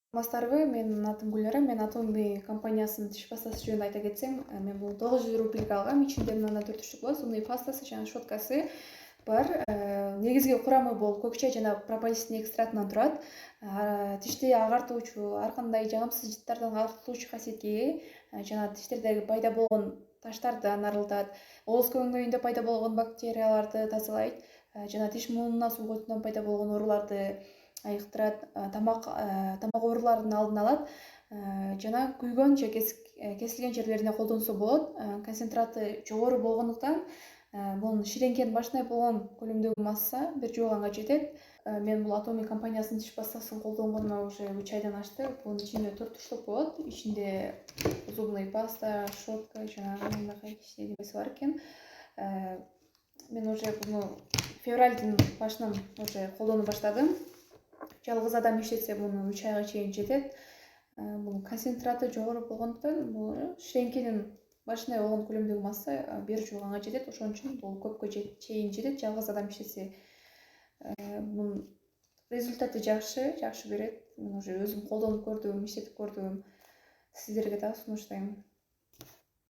Саламатсыздарбы, менин атым Гүлнара, мен Atomy компаниясынын тиш пастасы жөнүндө айта кетсем, мен бул 900 рубльге алгам. Ичинде мындай 4 түштүк болот. Зубный пастасы жана щеткасы бар. Негизги курамы бул көк чай жана прополистин экстрактынан турат. Тишти агартуучу, ар кандай жагымсыз жыттардан агартуучу касиетке ээ. Жана тиштердеги пайда болгон таштардан арылтат. Ооз көңөйүндө пайда болгон бактерияларды тазалайт. Жана тиш муунуна сугуутунан пайда болгон ооруларды айыктырат, тамак ооруларынын алдын алат. Жана күйгөн же кесилген жерлерине колдонсо болот. Концентраты жогору болгондуктан бунун ширеңкенин башындай болгон көлөмдөгү масса бир жууганга жетет. Мен бул Atomy компаниясынын тиш пастасын колдонгондо уже 3 айдан ашты. Бунун ичинде 4 туштук болот. Ичинде зубный паста, щетка жана мындай кичинекей бар экен. Мен уже буну февралдын башынан уже колдонуп баштадым. Жалгыз адам иштетсе муну 3 айга чейин жетет. Бул концентраты жогору болгондуктан бул ширеңкенин башындай болгон көлөмдөгү масса бир жууганга жетет. Ошон үчүн бул көпкө чейин жетет. Жалгыз адам иштесе бунун результаты жакшы берет. Мен уже өзүм колдонуп көрдүм, иштетип көрдүм. Сиздерге да сунуштайм.